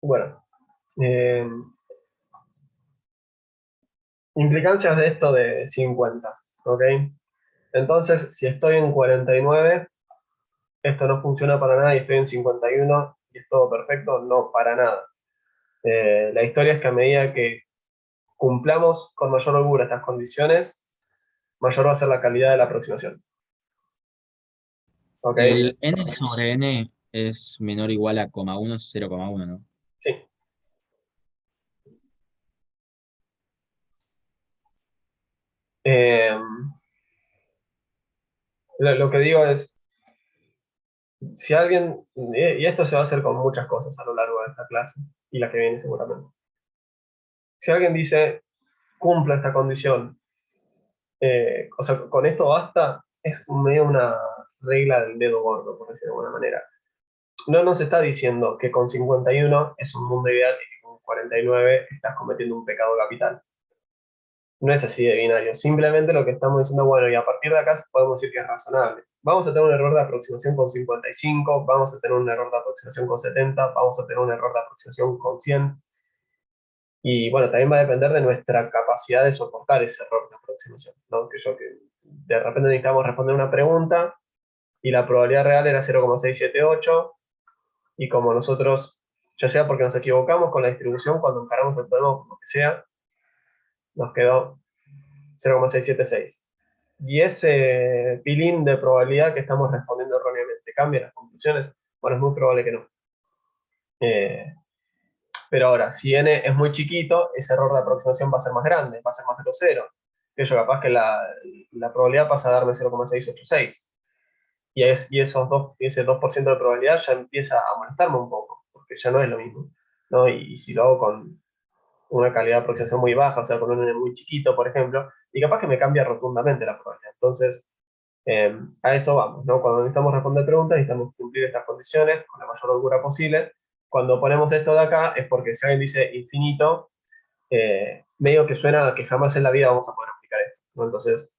Bueno, eh, implicancias de esto de 50, ¿ok? Entonces, si estoy en 49, esto no funciona para nada y estoy en 51 y es todo perfecto, no, para nada. La historia es que a medida que cumplamos con mayor holgura estas condiciones, mayor va a ser la calidad de la aproximación. ¿Ok? El n sobre n es menor o igual a 0,1, 0,1, ¿no? Sí. Eh, lo que digo es, si alguien, y esto se va a hacer con muchas cosas a lo largo de esta clase, y la que viene seguramente. Si alguien dice, cumplo esta condición, o sea, con esto basta, es medio una regla del dedo gordo, por decirlo de alguna manera. No nos está diciendo que con 51 es un mundo ideal y que con 49 estás cometiendo un pecado capital. No es así de binario. Simplemente lo que estamos diciendo, bueno, y a partir de acá podemos decir que es razonable. Vamos a tener un error de aproximación con 55, vamos a tener un error de aproximación con 70, vamos a tener un error de aproximación con 100. Y bueno, también va a depender de nuestra capacidad de soportar ese error de aproximación, ¿no? Que de repente necesitamos responder una pregunta y la probabilidad real era 0,678 y como nosotros, ya sea porque nos equivocamos con la distribución cuando encaramos el problema o lo que sea, nos quedó 0,676. Y ese pilín de probabilidad que estamos respondiendo erróneamente, ¿cambia las conclusiones? Bueno, es muy probable que no. Eh, pero ahora, si n es muy chiquito, ese error de aproximación va a ser más grande, va a ser más de 0. Que yo capaz que la probabilidad pasa a darme 0,686. Y ese 2% de probabilidad ya empieza a molestarme un poco, porque ya no es lo mismo, ¿no? Y si lo hago con una calidad de aproximación muy baja, o sea, con un n muy chiquito, por ejemplo, y capaz que me cambia rotundamente la probabilidad. Entonces, a eso vamos, ¿no? Cuando necesitamos responder preguntas, necesitamos cumplir estas condiciones con la mayor holgura posible. Cuando ponemos esto de acá es porque si alguien dice infinito, medio que suena a que jamás en la vida vamos a poder aplicar esto, ¿no? Entonces,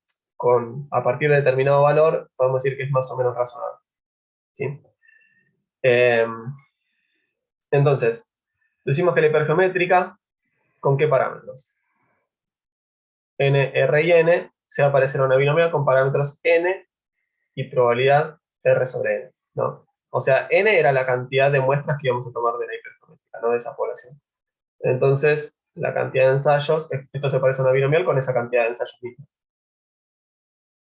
a partir de determinado valor, podemos decir que es más o menos razonable, ¿sí? Eh, entonces, decimos que la hipergeométrica, ¿con qué parámetros? N, R y N se va a parecer a una binomial con parámetros N y probabilidad R sobre N, ¿no? O sea, N era la cantidad de muestras que íbamos a tomar de la hipergeométrica, no de esa población. Entonces, la cantidad de ensayos, esto se parece a una binomial con esa cantidad de ensayos mismos.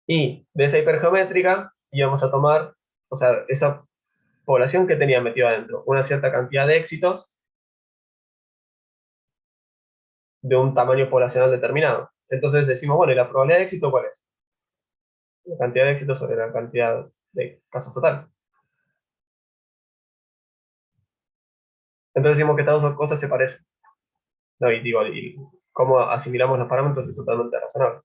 Y de esa hipergeométrica íbamos a tomar, o sea, esa población que tenía metido adentro, una cierta cantidad de éxitos de un tamaño poblacional determinado. Entonces decimos, bueno, ¿y la probabilidad de éxito cuál es? La cantidad de éxitos sobre la cantidad de casos totales. Entonces decimos que estas dos cosas se parecen. No, y digo, y cómo asimilamos los parámetros es totalmente razonable.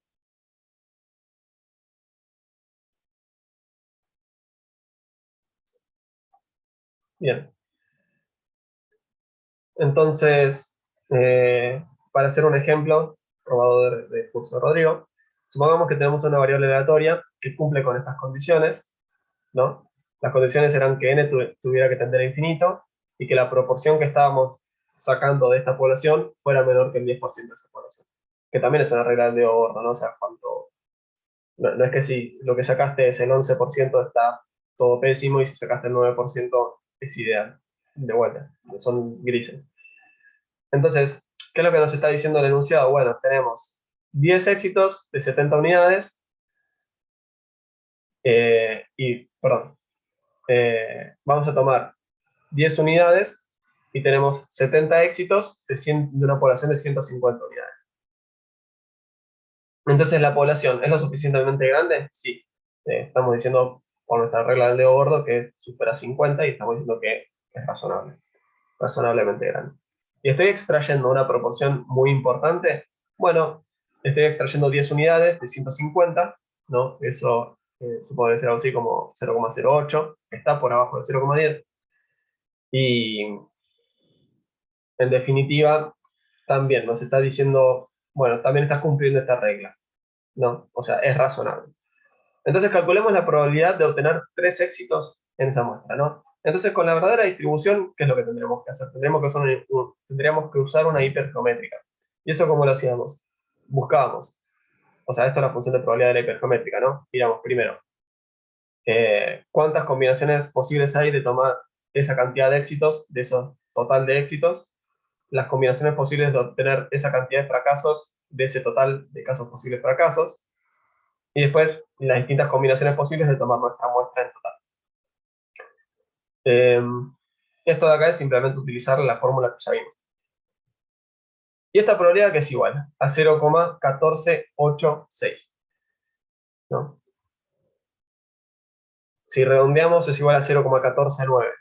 Bien. Entonces, para hacer un ejemplo probado de curso de Rodrigo, supongamos que tenemos una variable aleatoria que cumple con estas condiciones, ¿no? Las condiciones eran que n tuviera que tender a infinito y que la proporción que estábamos sacando de esta población fuera menor que el 10% de esa población. Que también es una regla del dedo gordo, ¿no? O sea, no es que si lo que sacaste es el 11% está todo pésimo y si sacaste el 9% es ideal. De vuelta, son grises. Entonces, ¿qué es lo que nos está diciendo el enunciado? Bueno, tenemos 10 éxitos de 70 unidades perdón, vamos a tomar 10 unidades y tenemos 70 éxitos de una población de 150 unidades. Entonces, ¿la población es lo suficientemente grande? Sí. Estamos diciendo por nuestra regla del dedo gordo que supera 50 y estamos diciendo que es razonable, razonablemente grande. Y estoy extrayendo una proporción muy importante. Bueno, estoy extrayendo 10 unidades de 150, ¿no? Eso supongo que ser algo así como 0,08, está por abajo de 0,10. Y en definitiva, también nos está diciendo, bueno, también estás cumpliendo esta regla, ¿no? O sea, es razonable. Entonces calculemos la probabilidad de obtener 3 éxitos en esa muestra, ¿no? Entonces, con la verdadera distribución, ¿qué es lo que tendríamos que hacer? Tendríamos que usar una hipergeométrica. ¿Y eso cómo lo hacíamos? Buscábamos. O sea, esto es la función de probabilidad de la hipergeométrica, ¿no? Miramos primero, ¿cuántas combinaciones posibles hay de tomar esa cantidad de éxitos, de esos total de éxitos? Las combinaciones posibles de obtener esa cantidad de fracasos, de ese total de casos posibles fracasos. Y después, las distintas combinaciones posibles de tomar nuestra muestra en total. Eh, Esto de acá es simplemente utilizar la fórmula que ya vimos. Y esta probabilidad que es igual a 0,1486, ¿no? Si redondeamos es igual a 0,149.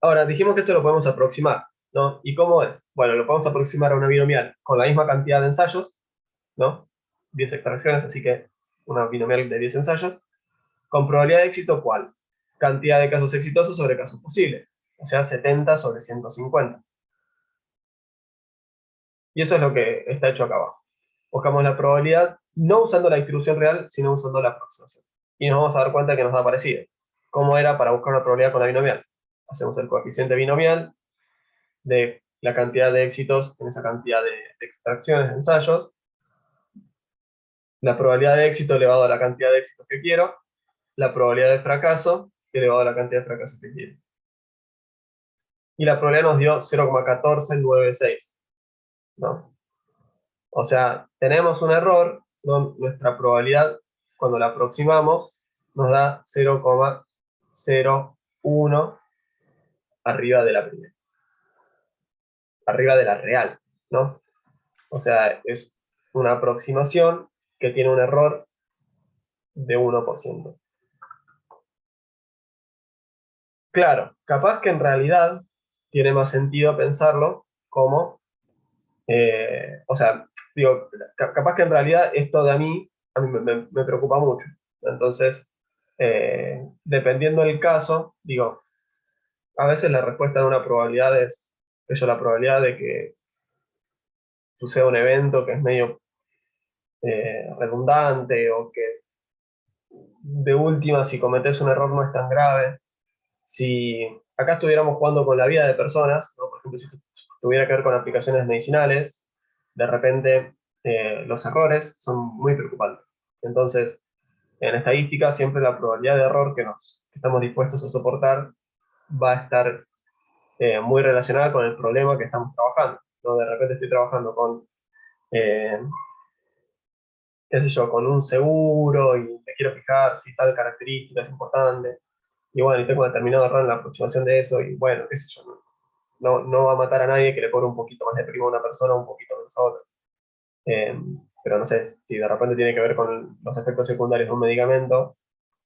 Ahora, dijimos que esto lo podemos aproximar, ¿no? ¿Y cómo es? Bueno, lo podemos aproximar a una binomial con la misma cantidad de ensayos, ¿no? 10 extracciones, así que una binomial de 10 ensayos. Con probabilidad de éxito, ¿cuál? Cantidad de casos exitosos sobre casos posibles. O sea, 70 sobre 150. Y eso es lo que está hecho acá abajo. Buscamos la probabilidad no usando la distribución real, sino usando la aproximación. Y nos vamos a dar cuenta que nos da parecido. ¿Cómo era para buscar una probabilidad con la binomial? Hacemos el coeficiente binomial de la cantidad de éxitos en esa cantidad de extracciones, de ensayos, la probabilidad de éxito elevado a la cantidad de éxitos que quiero, la probabilidad de fracaso elevado a la cantidad de fracasos que quiero. Y la probabilidad nos dio 0,1496, ¿no? O sea, tenemos un error, ¿no? Nuestra probabilidad, cuando la aproximamos, nos da 0,01 arriba de la primera, arriba de la real, ¿no? O sea, es una aproximación que tiene un error de 1%. Claro, capaz que en realidad tiene más sentido pensarlo como, o sea, digo, capaz que en realidad esto de a mí me preocupa mucho. Entonces, dependiendo del caso, digo, a veces la respuesta de una probabilidad es, eso, la probabilidad de que suceda un evento que es medio redundante o que de última, si cometes un error no es tan grave. Si acá estuviéramos jugando con la vida de personas, ¿no? Por ejemplo, si tuviera que ver con aplicaciones medicinales, de repente los errores son muy preocupantes. Entonces, en estadística, siempre la probabilidad de error que estamos dispuestos a soportar va a estar muy relacionada con el problema que estamos trabajando, ¿no? De repente estoy trabajando con, eh, qué sé yo, con un seguro y me quiero fijar si tal característica es importante. Y bueno, y tengo un determinado error en la aproximación de eso, y bueno, qué sé yo, no va a matar a nadie que le cobre un poquito más de prima a una persona o un poquito menos a otra. Eh, pero no sé, si de repente tiene que ver con los efectos secundarios de un medicamento,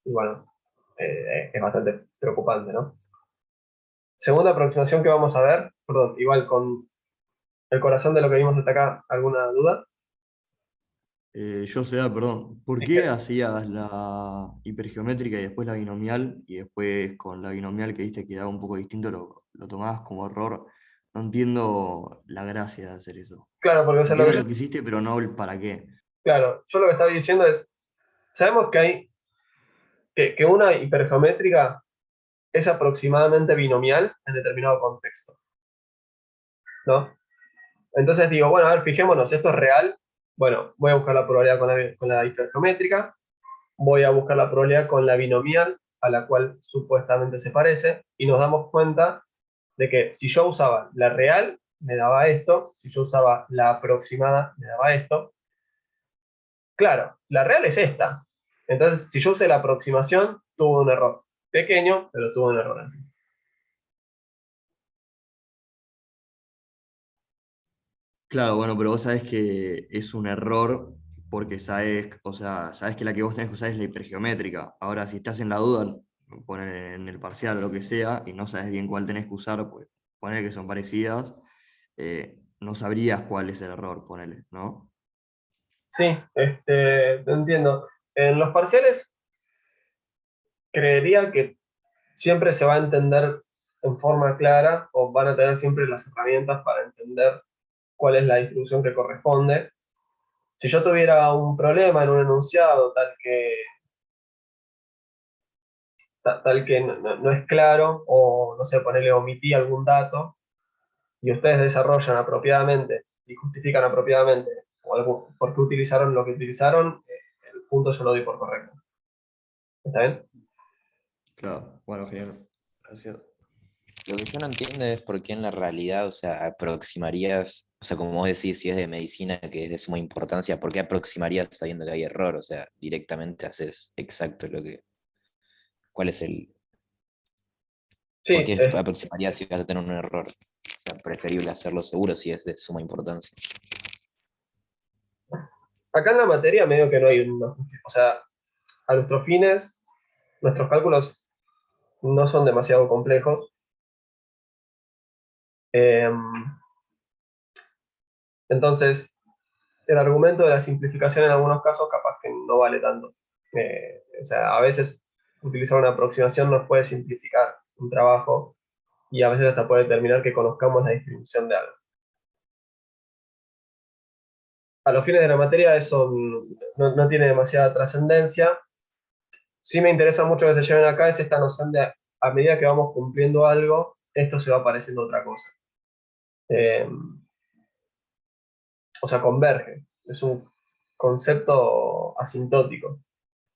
y bueno, es bastante preocupante, ¿no? Segunda aproximación que vamos a ver, perdón, igual con el corazón de lo que vimos hasta acá, ¿alguna duda? Yo sé, perdón, ¿por Es qué que, hacías la hipergeométrica y después la binomial y después con la binomial que viste que daba un poco distinto lo tomabas como error? No entiendo la gracia de hacer eso. claro, porque o sea, Entiendo lo que hiciste, pero no el para qué. claro, yo lo que estaba diciendo es, sabemos que hay, que una hipergeométrica es aproximadamente binomial en determinado contexto, ¿no? Entonces digo, bueno, a ver, fijémonos, esto es real. Bueno, voy a buscar la probabilidad con la hipergeométrica, voy a buscar la probabilidad con la binomial, a la cual supuestamente se parece, y nos damos cuenta de que si yo usaba la real, me daba esto, si yo usaba la aproximada, me daba esto. Claro, la real es esta. Entonces, si yo usé la aproximación, tuvo un error. Pequeño, pero tuvo un error. Claro, bueno, pero vos sabés que es un error porque sabés, o sea, sabés que la que vos tenés que usar es la hipergeométrica. Ahora, si estás en la duda, poner en el parcial o lo que sea, y no sabes bien cuál tenés que usar, pues poner que son parecidas, no sabrías cuál es el error, ponele, ¿no? Sí, te entiendo. En los parciales, creería que siempre se va a entender en forma clara o van a tener siempre las herramientas para entender cuál es la distribución que corresponde. Si yo tuviera un problema en un enunciado tal que tal que no es claro, o no sé, ponerle omití algún dato, y ustedes desarrollan apropiadamente y justifican apropiadamente por qué utilizaron lo que utilizaron, el punto yo lo doy por correcto. ¿Está bien? Claro, bueno, genial. Gracias. Lo que yo no entiendo es por qué en la realidad, o sea, aproximarías, o sea, como vos decís, si es de medicina que es de suma importancia, ¿por qué aproximarías sabiendo que hay error? O sea, directamente haces exacto lo que, ¿cuál es el, por Sí, qué aproximarías si vas a tener un error? O sea, preferible hacerlo seguro si es de suma importancia. acá en la materia medio que no hay una justificación. O sea, a nuestros fines, nuestros cálculos no son demasiado complejos. Eh, entonces, el argumento de la simplificación en algunos casos capaz que no vale tanto. O sea, a veces utilizar una aproximación nos puede simplificar un trabajo y a veces hasta puede determinar que conozcamos la distribución de algo. A los fines de la materia eso no tiene demasiada trascendencia. Sí me interesa mucho que se lleven acá es esta noción de a medida que vamos cumpliendo algo, esto se va pareciendo a otra cosa. Eh, o sea, converge. Es un concepto asintótico,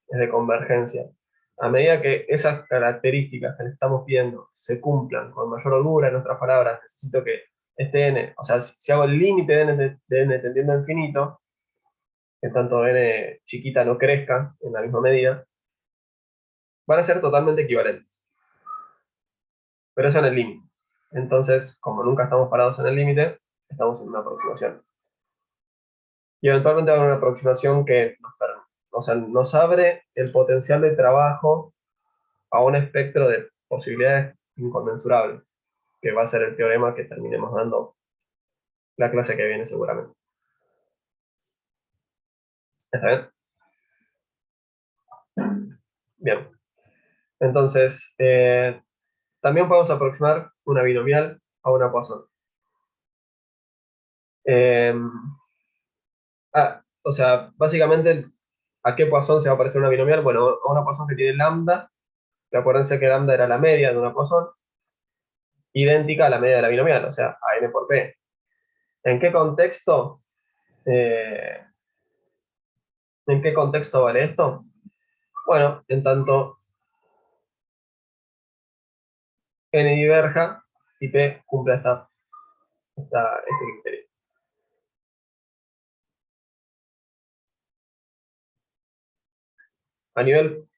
es de convergencia. A medida que esas características que le estamos pidiendo se cumplan con mayor holgura, en otras palabras, necesito que este n, o sea, si hago el límite de n tendiendo a infinito, que tanto n chiquita no crezca en la misma medida, van a ser totalmente equivalentes. Pero eso en el límite. Entonces, como nunca estamos parados en el límite, estamos en una aproximación. Y eventualmente va a haber una aproximación que o sea, nos abre el potencial de trabajo a un espectro de posibilidades inconmensurables, que va a ser el teorema que terminemos dando la clase que viene seguramente. ¿Está bien? Bien. Entonces, también podemos aproximar una binomial a una Poisson. O sea, básicamente, ¿a qué Poisson se va a parecer una binomial? Bueno, a una Poisson que tiene lambda, que acuérdense que lambda era la media de una Poisson, idéntica a la media de la binomial, o sea, a n por p. ¿En qué contexto? eh, ¿En qué contexto vale esto? Bueno, en tanto n diverja y p cumple este criterio. A nivel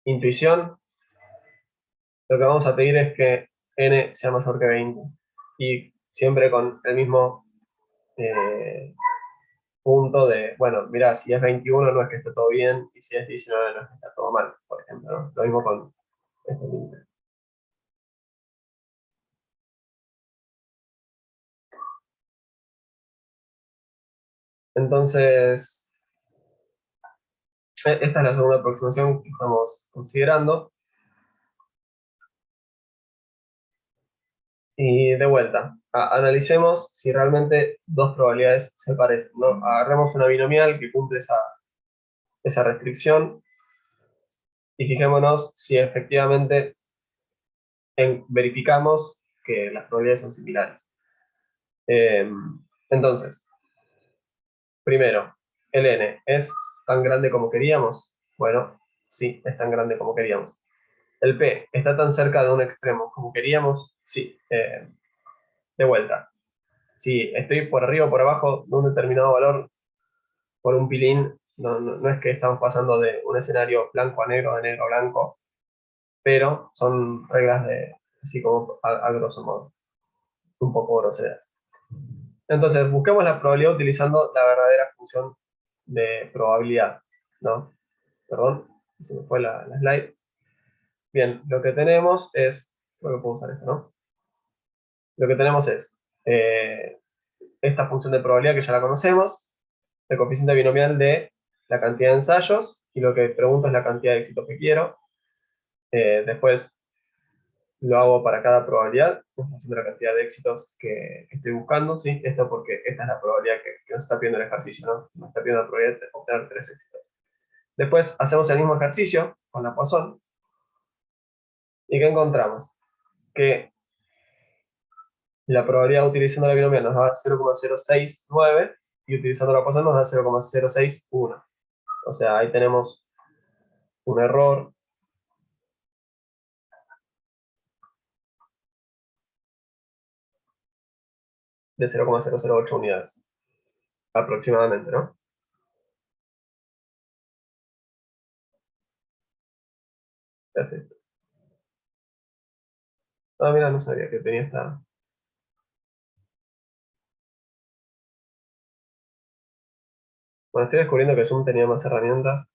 intuición, lo que vamos a pedir es que n sea mayor que 20 y siempre con el mismo punto de, bueno, mira, si es 21 no es que esté todo bien y si es 19 no es que está todo mal, por ejemplo, ¿no? Lo mismo con este límite. Entonces, esta es la segunda aproximación que estamos considerando. Y de vuelta, analicemos si realmente dos probabilidades se parecen, ¿no? Agarremos una binomial que cumple esa restricción y fijémonos si efectivamente verificamos que las probabilidades son similares. Entonces, primero, el n es tan grande como queríamos. Bueno, sí, es tan grande como queríamos. El p está tan cerca de un extremo como queríamos. Sí, de vuelta. Si estoy por arriba o por abajo de un determinado valor por un pilín, no es que estamos pasando de un escenario blanco a negro, de negro a blanco, pero son reglas de, así como a grosso modo, un poco groseras. Entonces, busquemos la probabilidad utilizando la verdadera función de probabilidad, ¿no? Perdón, se me fue la slide. Bien, lo que tenemos es, creo que puedo usar esto, ¿no? Lo que tenemos es esta función de probabilidad que ya la conocemos, el coeficiente binomial de la cantidad de ensayos, y lo que pregunto es la cantidad de éxitos que quiero. Después lo hago para cada probabilidad, en función de la cantidad de éxitos que estoy buscando, ¿sí? Esto porque esta es la probabilidad que nos está pidiendo el ejercicio, ¿no? Nos está pidiendo la probabilidad de obtener 3 éxitos. Después hacemos el mismo ejercicio con la Poisson, ¿Y qué encontramos? Que la probabilidad utilizando la binomial nos da 0,069 y utilizando la Poisson nos da 0,061. O sea, ahí tenemos un error de 0,008 unidades, aproximadamente, ¿no? Así. Ah, mira, no sabía que tenía esta... Bueno, estoy descubriendo que Zoom tenía más herramientas.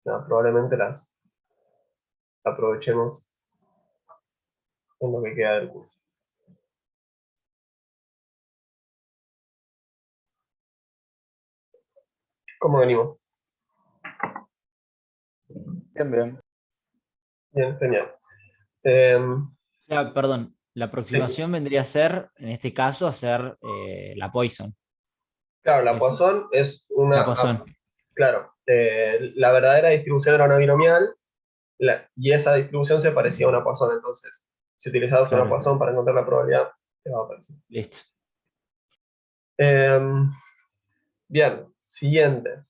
No, probablemente las aprovechemos en lo que queda del curso. ¿Cómo venimos? Bien, bien. Bien, genial. O sea, perdón, la aproximación vendría a ser, en este caso, hacer la Poisson. Claro, la Eso. Poisson es una... La Poisson. Claro, la verdadera distribución era una binomial y esa distribución se parecía a una Poisson. Entonces, si utilizabas una Claro. Poisson para encontrar la probabilidad, te va a aparecer. Listo. Bien, siguiente.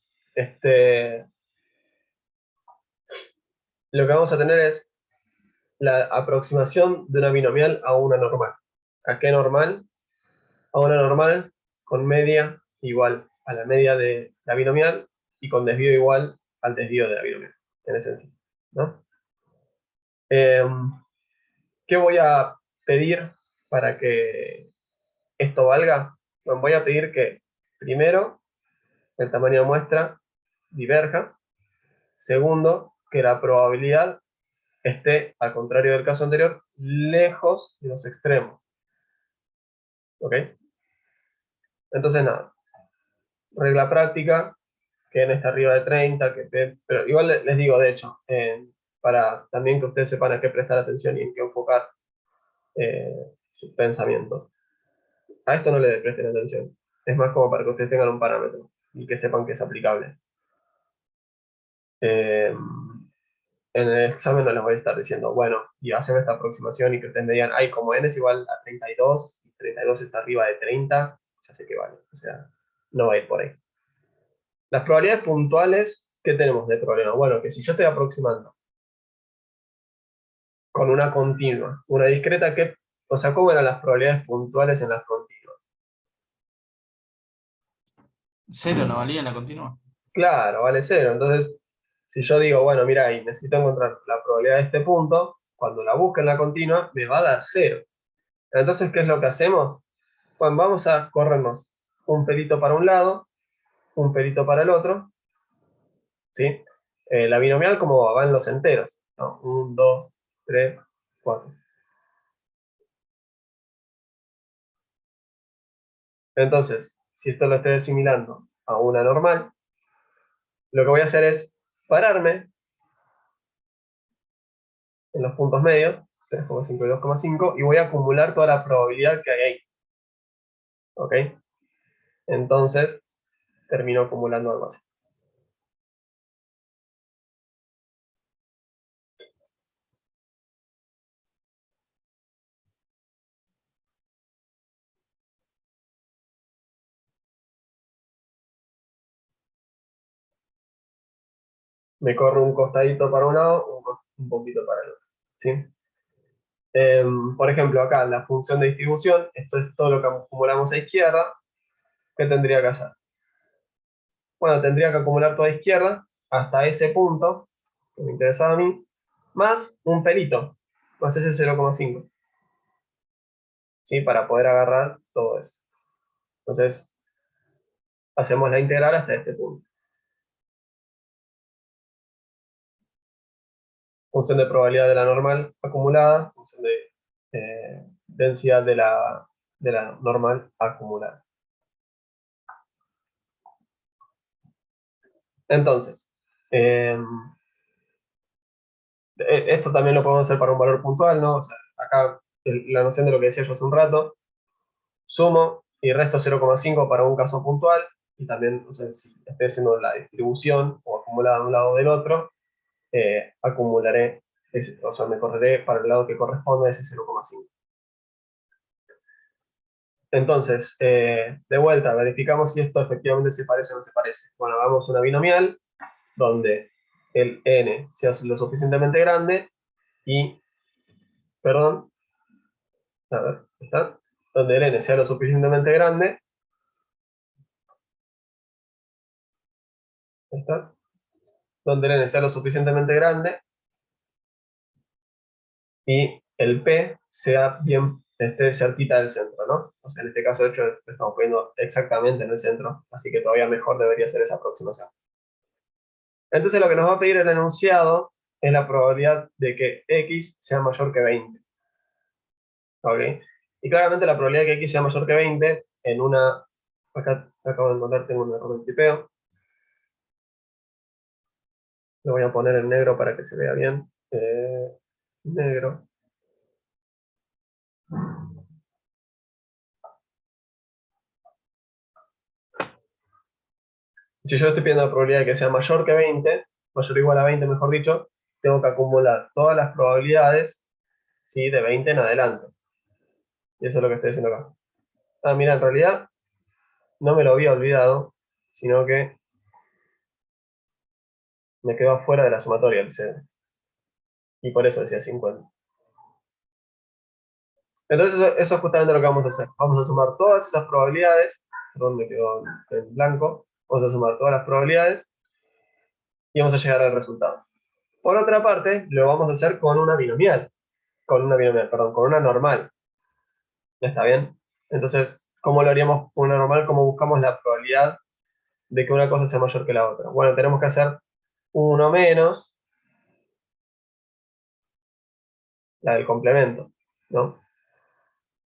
Lo que vamos a tener es la aproximación de una binomial a una normal. ¿A qué normal? A una normal con media igual a la media de la binomial y con desvío igual al desvío de la binomial, en esencia, ¿no? ¿Qué voy a pedir para que esto valga? Bueno, voy a pedir que primero el tamaño de muestra diverja. Segundo, que la probabilidad esté, al contrario del caso anterior, lejos de los extremos. ¿Ok? Entonces, nada. Regla práctica, que n está arriba de 30, que p, pero igual les digo, de hecho, para también que ustedes sepan a qué prestar atención y en qué enfocar sus pensamientos. A esto no le presten atención. Es más como para que ustedes tengan un parámetro y que sepan que es aplicable. En el examen no les voy a estar diciendo, bueno, y hacen esta aproximación y que ustedes me digan, ay, como n es igual a 32, y 32 está arriba de 30, ya sé que vale. O sea, no va a ir por ahí. Las probabilidades puntuales, ¿qué tenemos de problema? Bueno, que si yo estoy aproximando con una continua, una discreta, o sea, ¿cómo eran las probabilidades puntuales en las continuas? Cero no valía en la continua. Claro, vale cero. Entonces, si yo digo, bueno, mira, y necesito encontrar la probabilidad de este punto, cuando la busque en la continua, me va a dar cero. Entonces, ¿qué es lo que hacemos? Bueno, vamos a corrernos un pelito para un lado, un pelito para el otro, ¿sí? La binomial como va en los enteros, ¿no? 1, 2, 3, 4. Entonces, si esto lo estoy asimilando a una normal, lo que voy a hacer es pararme en los puntos medios, 3,5 y 2,5, y voy a acumular toda la probabilidad que hay ahí. ¿Ok? Entonces, termino acumulando algo así. Me corro un costadito para un lado, un poquito para el otro. ¿Sí? Por ejemplo, acá la función de distribución, esto es todo lo que acumulamos a izquierda. ¿Qué tendría que hacer? Bueno, tendría que acumular toda a izquierda hasta ese punto, que me interesaba a mí, más un pelito, más ese 0,5. ¿Sí? Para poder agarrar todo eso. Entonces, hacemos la integral hasta este punto. Función de probabilidad de la normal acumulada, función de densidad de la normal acumulada. Entonces, esto también lo podemos hacer para un valor puntual, ¿no? O sea, acá la noción de lo que decía yo hace un rato, sumo y resto 0,5 para un caso puntual, y también, o sea, si estoy haciendo la distribución o acumulada de un lado o del otro, acumularé o sea, me correré para el lado que corresponde a ese 0,5. Entonces, de vuelta, verificamos si esto efectivamente se parece o no se parece. Bueno, hagamos una binomial donde el n sea lo suficientemente grande y, perdón, a ver, ¿está? Donde el n sea lo suficientemente grande, ¿está? Donde el n sea lo suficientemente grande y el p sea bien, esté cerquita del centro, ¿no? O sea, en este caso, de hecho, estamos poniendo exactamente en el centro, así que todavía mejor debería ser esa aproximación. Entonces lo que nos va a pedir el enunciado es la probabilidad de que x sea mayor que 20. ¿Ok? Y claramente la probabilidad de que x sea mayor que 20 en una... Acá acabo de encontrar, tengo un error de tipeo. Lo voy a poner en negro para que se vea bien. Negro. Si yo estoy pidiendo la probabilidad de que sea mayor que 20, mayor o igual a 20 mejor dicho, tengo que acumular todas las probabilidades, ¿sí?, de 20 en adelante. Y eso es lo que estoy haciendo acá. Ah, mira, en realidad no me lo había olvidado, sino que me quedó afuera de la sumatoria el CD. Y por eso decía 50. Entonces eso es justamente lo que vamos a hacer. Vamos a sumar todas esas probabilidades, perdón, me quedó en blanco, vamos a sumar todas las probabilidades y vamos a llegar al resultado. Por otra parte, lo vamos a hacer con una binomial, perdón, con una normal. ¿Ya está bien? Entonces, ¿cómo lo haríamos con una normal? ¿Cómo buscamos la probabilidad de que una cosa sea mayor que la otra? Bueno, tenemos que hacer 1 menos la del complemento, ¿no?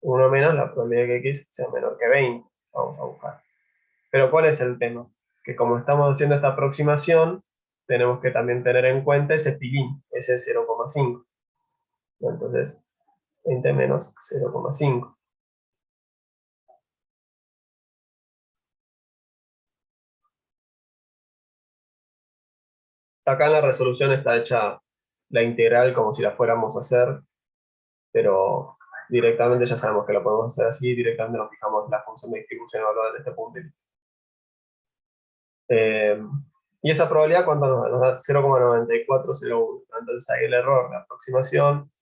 1 menos la probabilidad de que x sea menor que 20. Vamos a buscar. Pero ¿cuál es el tema? Que como estamos haciendo esta aproximación, tenemos que también tener en cuenta ese pilín, ese 0,5. Entonces, 20 menos 0,5. Acá en la resolución está hecha la integral como si la fuéramos a hacer, pero directamente ya sabemos que lo podemos hacer así, directamente nos fijamos la función de distribución evaluada en este punto. Y esa probabilidad, ¿cuánto nos da? Nos da 0,9401. Entonces ahí el error de aproximación.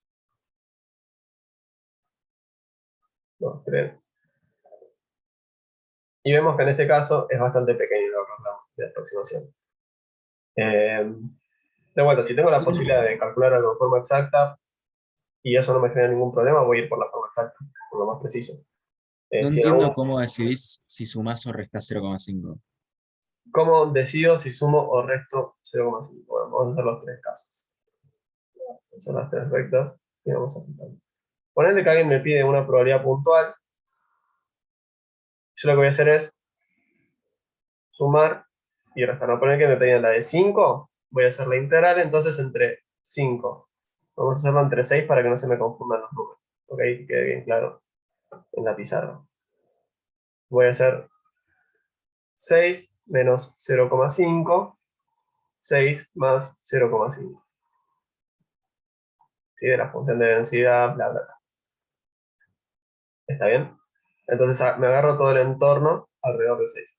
2, 3. Y vemos que en este caso es bastante pequeño el error de aproximación. De vuelta, si tengo la posibilidad de calcular algo de forma exacta y eso no me genera ningún problema, voy a ir por la forma exacta, por lo más preciso. No Si entiendo aún, cómo decidís si sumás o restás 0,5. ¿cómo decido si sumo o resto 0,5? Bueno, vamos a hacer los tres casos. Son las tres rectas y vamos a aplicar. Ponele que alguien me pide una probabilidad puntual. Yo lo que voy a hacer es sumar y restar. No poner que me pedían la de 5, voy a hacer la integral entonces entre 5. Vamos a hacerlo entre 6 para que no se me confundan los números. Ok, que quede bien claro en la pizarra. Voy a hacer 6 menos 0,5, 6 más 0,5. ¿Sí? De la función de densidad, bla, bla, bla. ¿Está bien? Entonces me agarro todo el entorno alrededor de 6.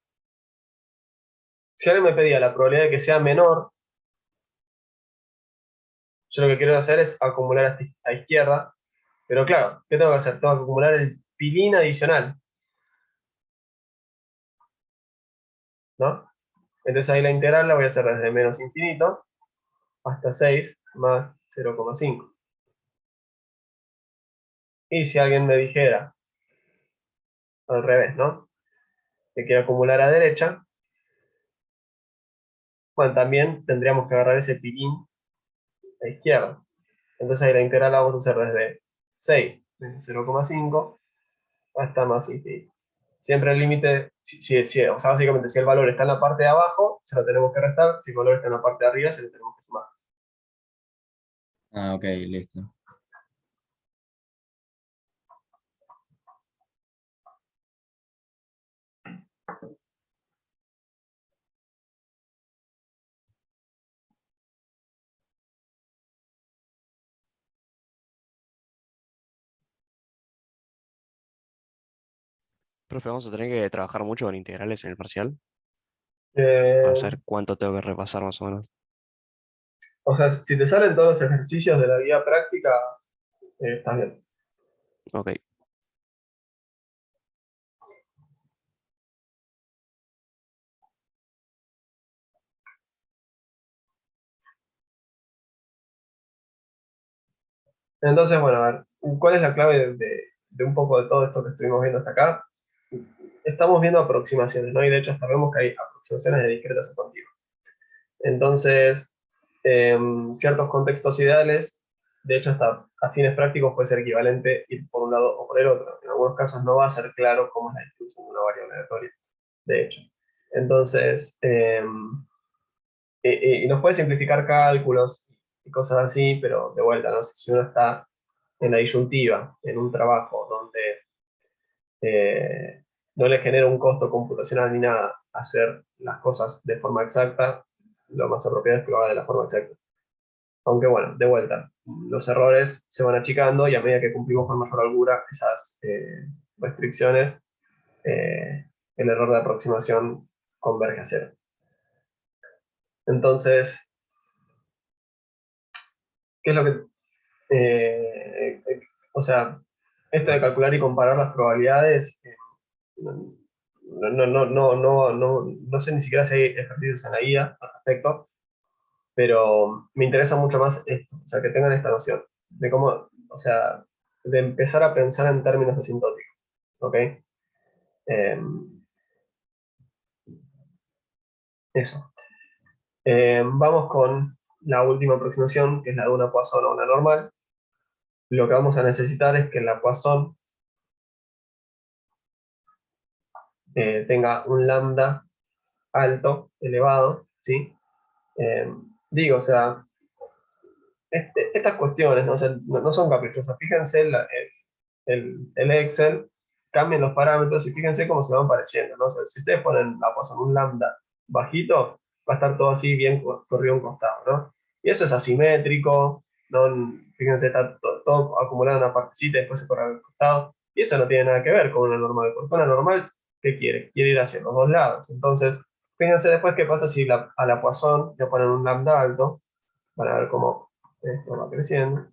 Si alguien me pedía la probabilidad de que sea menor, yo lo que quiero hacer es acumular a izquierda. Pero claro, ¿qué tengo que hacer? Tengo que acumular el pilín adicional, ¿no? Entonces ahí la integral la voy a hacer desde menos infinito hasta 6 más 0,5. Y si alguien me dijera, al revés, ¿no?, que quiero acumular a derecha, bueno, también tendríamos que agarrar ese pilín a izquierda. Entonces ahí la integral la vamos a hacer desde 6 menos 0,5 hasta más infinito. Siempre el límite, o sea, básicamente si el valor está en la parte de abajo, se lo tenemos que restar, si el valor está en la parte de arriba, se lo tenemos que sumar. Ah, ok, listo. Profe, vamos a tener que trabajar mucho con integrales en el parcial Eh, para saber cuánto tengo que repasar más o menos. o sea, si te salen todos los ejercicios de la guía práctica, estás bien. Ok. Entonces, bueno, a ver, ¿cuál es la clave de un poco de todo esto que estuvimos viendo hasta acá? Estamos viendo aproximaciones, ¿no? Y de hecho hasta vemos que hay aproximaciones de discretas o continuas. Entonces, ciertos contextos ideales, de hecho hasta a fines prácticos puede ser equivalente ir por un lado o por el otro. En algunos casos no va a ser claro cómo es la distribución de una variable aleatoria, de hecho. Entonces, y nos puede simplificar cálculos y cosas así, pero de vuelta, ¿no? Si uno está en la disyuntiva, en un trabajo donde no le genera un costo computacional ni nada hacer las cosas de forma exacta, lo más apropiado es que lo haga de la forma exacta. Aunque bueno, de vuelta, los errores se van achicando y a medida que cumplimos con mayor holgura esas restricciones, eh, el error de aproximación converge a cero. Entonces, ¿qué es lo que o sea, esto de calcular y comparar las probabilidades, no sé ni siquiera si hay ejercicios en la guía al respecto, pero me interesa mucho más esto, o sea, que tengan esta noción de cómo, o sea, de empezar a pensar en términos asintóticos, ¿ok? Eso. Vamos con la última aproximación, que es la de una Poisson a una normal. Lo que vamos a necesitar es que la Poisson tenga un lambda alto, elevado, ¿sí? Eh, digo, o sea, estas cuestiones ¿no? O sea, no son caprichosas. Fíjense el Excel, cambien los parámetros y fíjense cómo se van pareciendo, ¿no? O sea, si ustedes ponen la cosa en un lambda bajito, va a estar todo así bien corrido a un costado, ¿no? Y eso es asimétrico, ¿no? Fíjense, está todo acumulado en una partecita y después se corre al costado. Y eso no tiene nada que ver con una normal, porque una normal, ¿qué quiere? Quiere ir hacia los dos lados. Entonces, fíjense después qué pasa si a la Poisson le ponen un lambda alto, para ver cómo esto va creciendo,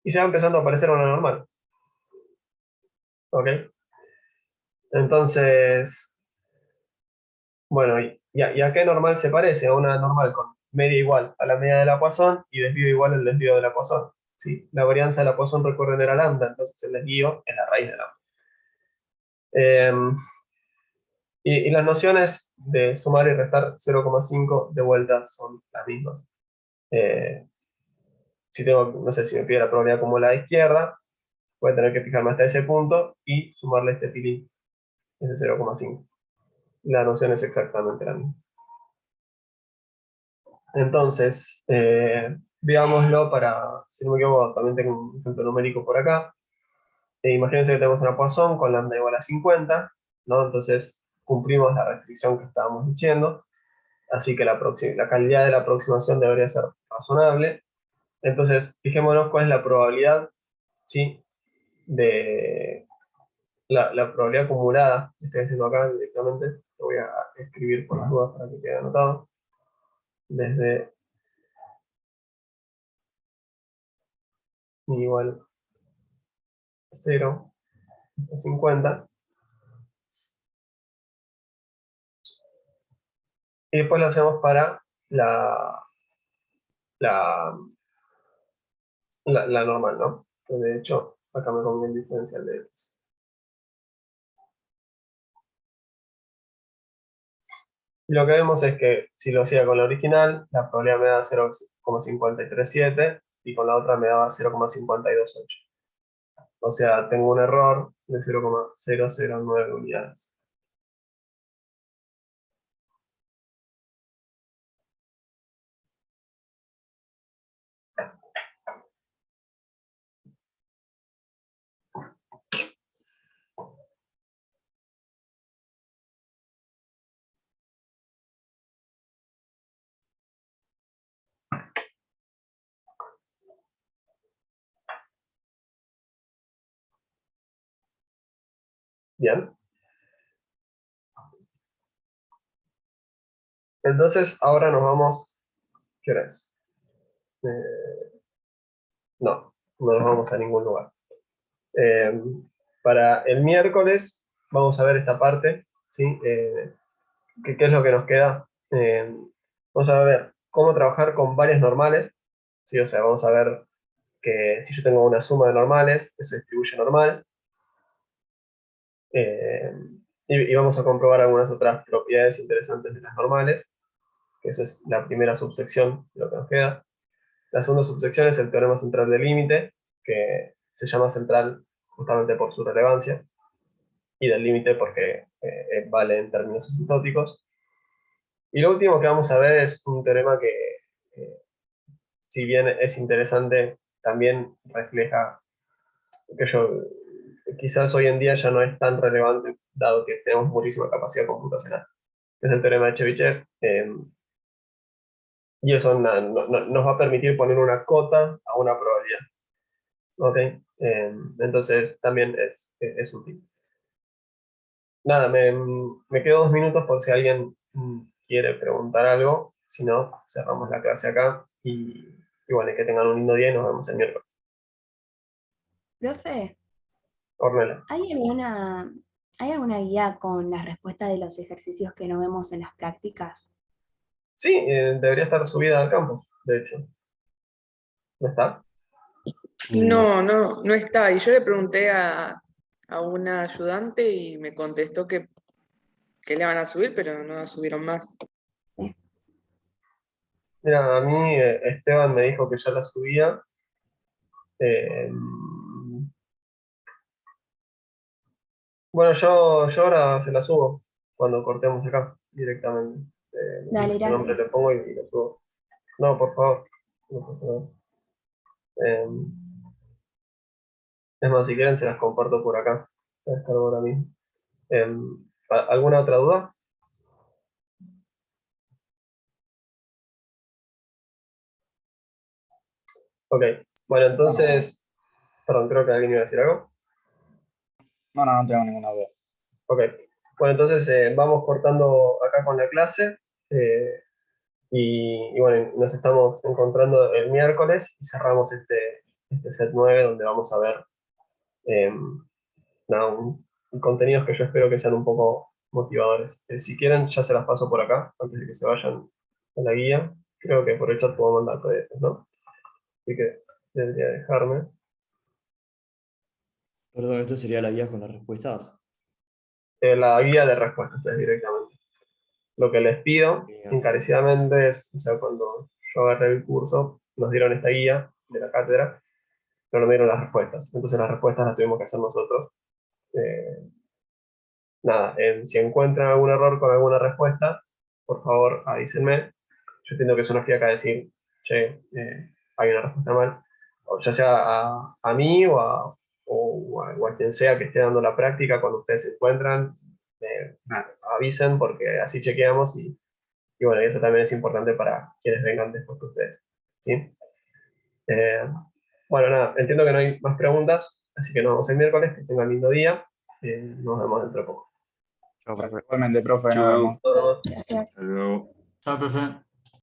y se va empezando a aparecer una normal, ¿ok? Entonces, bueno, ¿y a qué normal se parece? A una normal con media igual a la media de la Poisson y desvío igual al desvío de la Poisson, ¿sí? La varianza de la Poisson recorre en el lambda, entonces el desvío es la raíz de lambda. Y las nociones de sumar y restar 0,5 de vuelta son las mismas. Eh, si tengo, no sé, si me pide la probabilidad como la de izquierda, voy a tener que fijarme hasta ese punto y sumarle este tilín, ese 0,5. La noción es exactamente la misma. Entonces, veámoslo para, si no me equivoco, también tengo un ejemplo numérico por acá. Imagínense que tenemos una Poisson con lambda igual a 50, ¿no? Entonces, cumplimos la restricción que estábamos diciendo, así que la calidad de la aproximación debería ser razonable. Entonces, fijémonos cuál es la probabilidad, ¿sí? De la probabilidad acumulada, que estoy haciendo acá directamente, lo voy a escribir por las dudas para que quede anotado, desde igual a 0 a 50, y después lo hacemos para la, la normal, ¿no? Que de hecho, acá me conviene el diferencial de x. Y lo que vemos es que si lo hacía con la original, la probabilidad me da 0,537 y con la otra me daba 0,528. O sea, tengo un error de 0,009 unidades. Bien. Entonces, ahora nos vamos. ¿Qué hora es? No, no nos vamos a ningún lugar. Para el miércoles vamos a ver esta parte, ¿sí? ¿Qué es lo que nos queda? Vamos a ver cómo trabajar con varias normales, ¿sí? O sea, vamos a ver que si yo tengo una suma de normales, eso distribuye normal. Y vamos a comprobar algunas otras propiedades interesantes de las normales, que eso es la primera subsección de lo que nos queda. La segunda subsección es el teorema central del límite, que se llama central justamente por su relevancia, y del límite porque vale en términos asintóticos. Y lo último que vamos a ver es un teorema que, si bien es interesante, también refleja que quizás hoy en día ya no es tan relevante, dado que tenemos muchísima capacidad computacional. Es el teorema de Chebyshev, y eso nos va a permitir poner una cota a una probabilidad. ¿Ok? Entonces también es útil. Nada, me quedo 2 minutos por si alguien quiere preguntar algo. Si no, cerramos la clase acá. Y bueno, que tengan un lindo día y nos vemos el miércoles. Profe, Ornella. ¿hay alguna guía con las respuestas de los ejercicios que no vemos en las prácticas? Sí, debería estar subida al campus, de hecho. ¿No está? No está. Y yo le pregunté a una ayudante y me contestó que le van a subir, pero no subieron más. Mira, a mí Esteban me dijo que ya la subía. Eh, bueno, yo ahora se la subo cuando cortemos acá directamente. Dale, Tu nombre le gracias. pongo y lo subo. No, por favor. No pasa nada. Es más, si quieren se las comparto por acá. La descargo ahora mismo. ¿Alguna otra duda? Ok. Bueno, entonces. Perdón, creo que alguien iba a decir algo. No tengo ninguna duda. Ok. Bueno, entonces vamos cortando acá con la clase. Y bueno, nos estamos encontrando el miércoles y cerramos este set 9 donde vamos a ver nada, contenidos que yo espero que sean un poco motivadores. Si quieren, ya se las paso por acá antes de que se vayan a la guía. Creo que por el chat puedo mandar PDFs, ¿no? Así que debería dejarme. Perdón, esto sería la guía con las respuestas. La guía de respuestas directamente. Lo que les pido Bien. encarecidamente es, o sea, cuando yo agarré el curso, nos dieron esta guía de la cátedra, pero no me dieron las respuestas. Entonces las respuestas las tuvimos que hacer nosotros. Nada, si encuentran algún error con alguna respuesta, por favor avísenme. Yo entiendo que es una fiaca decir, che, hay una respuesta mal, o ya sea a mí o a quien sea que esté dando la práctica, cuando ustedes se encuentran, avisen porque así chequeamos y bueno, eso también es importante para quienes vengan después de ustedes. ¿Sí? Eh, bueno, nada, entiendo que no hay más preguntas, así que nos vemos el miércoles, que tengan lindo día, nos vemos dentro de poco. Chao, profe. Igualmente, profe, nos Chao. vemos. Nos vemos. Gracias. Hasta luego. Chao, profe.